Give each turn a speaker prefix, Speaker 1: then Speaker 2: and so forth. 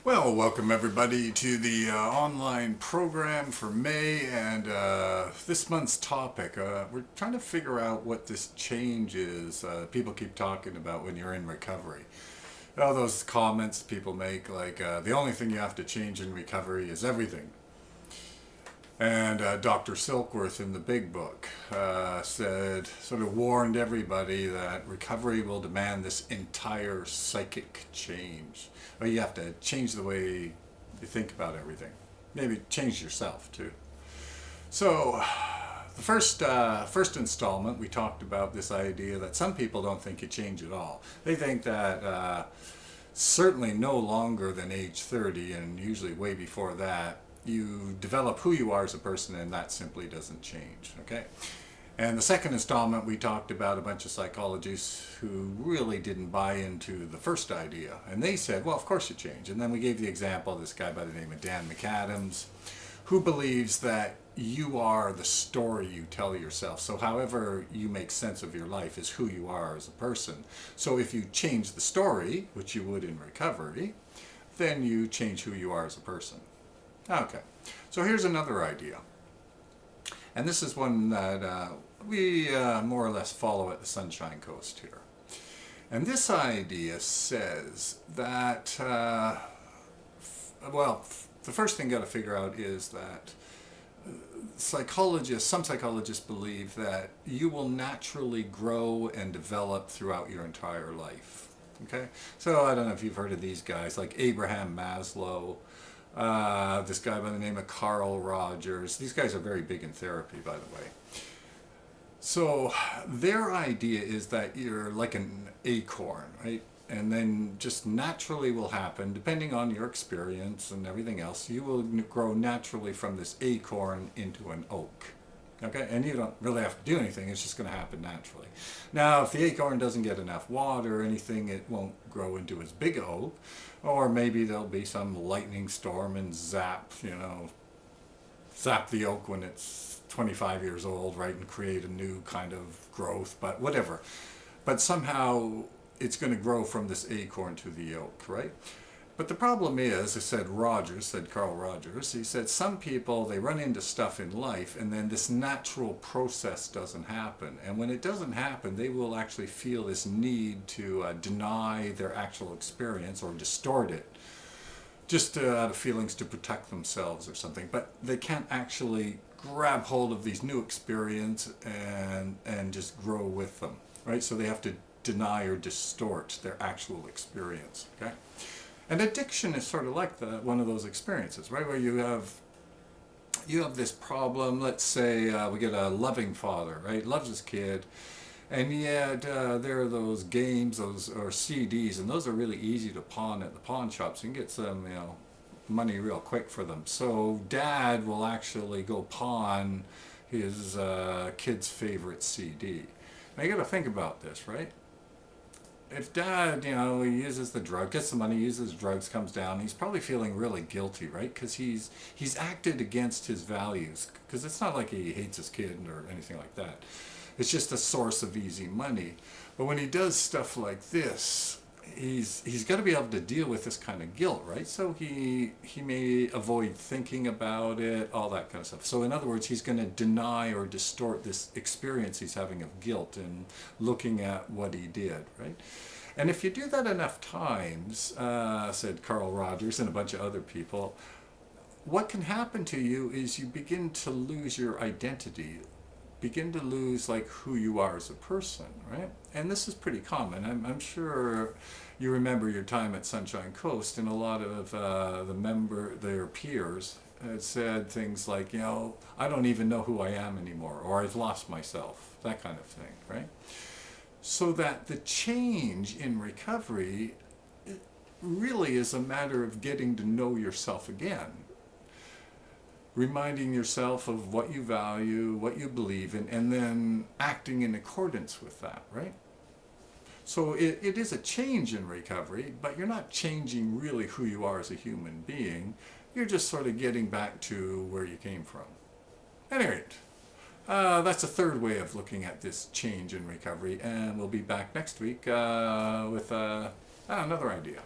Speaker 1: Well, welcome everybody to the online program for May, and this month's topic. We're trying to figure out what this change is people keep talking about when you're in recovery. All those comments people make, like the only thing you have to change in recovery is everything. And Dr. Silkworth in the Big Book said, sort of warned everybody that recovery will demand this entire psychic change. Well, you have to change the way you think about everything. Maybe change yourself too. So, the first installment, we talked about this idea that some people don't think you change at all. They think that certainly no longer than age 30, and usually way before that, you develop who you are as a person, and that simply doesn't change. Okay. And the second installment, we talked about a bunch of psychologists who really didn't buy into the first idea. And they said, well, of course you change. And then we gave the example of this guy by the name of Dan McAdams, who believes that you are the story you tell yourself. So however you make sense of your life is who you are as a person. So if you change the story, which you would in recovery, then you change who you are as a person. Okay, so here's another idea. And this is one that we more or less follow at the Sunshine Coast here. And this idea says that, the first thing you got to figure out is that some psychologists believe that you will naturally grow and develop throughout your entire life. Okay, so I don't know if you've heard of these guys like Abraham Maslow. This guy by the name of Carl Rogers. These guys are very big in therapy, by the way. So their idea is that you're like an acorn, right? And then just naturally will happen, depending on your experience and everything else, you will grow naturally from this acorn into an oak. Okay, and you don't really have to do anything, it's just going to happen naturally. Now, if the acorn doesn't get enough water or anything, it won't grow into as big a oak, or maybe there'll be some lightning storm and zap the oak when it's 25 years old, right, and create a new kind of growth, but whatever. But somehow it's going to grow from this acorn to the oak, right? But the problem is, said Carl Rogers, he said some people, they run into stuff in life and then this natural process doesn't happen. And when it doesn't happen, they will actually feel this need to deny their actual experience or distort it, just out of feelings to protect themselves or something. But they can't actually grab hold of these new experience and just grow with them, right? So they have to deny or distort their actual experience, okay? And addiction is sort of like one of those experiences, right? Where you have this problem. Let's say we get a loving father, right? Loves his kid, and yet there are those games, or CDs, and those are really easy to pawn at the pawn shops. You can get some, money real quick for them. So dad will actually go pawn his kid's favorite CD. Now you got to think about this, right? If dad, he uses the drug, gets the money, uses drugs, comes down, he's probably feeling really guilty, right? Because he's acted against his values. Because it's not like he hates his kid or anything like that. It's just a source of easy money. But when he does stuff like this, he's got to be able to deal with this kind of guilt, right? So he may avoid thinking about it, all that kind of stuff. So in other words, he's going to deny or distort this experience he's having of guilt and looking at what he did, right? And if you do that enough times, said Carl Rogers and a bunch of other people, what can happen to you is you begin to lose your identity, begin to lose like who you are as a person, right? And this is pretty common. I'm sure you remember your time at Sunshine Coast, and a lot of their peers had said things like, I don't even know who I am anymore, or I've lost myself, that kind of thing, right? So that the change in recovery, it really is a matter of getting to know yourself again. Reminding yourself of what you value, what you believe in, and then acting in accordance with that, right? So it is a change in recovery, but you're not changing really who you are as a human being. You're just sort of getting back to where you came from. At any rate, that's a third way of looking at this change in recovery, and we'll be back next week with another idea.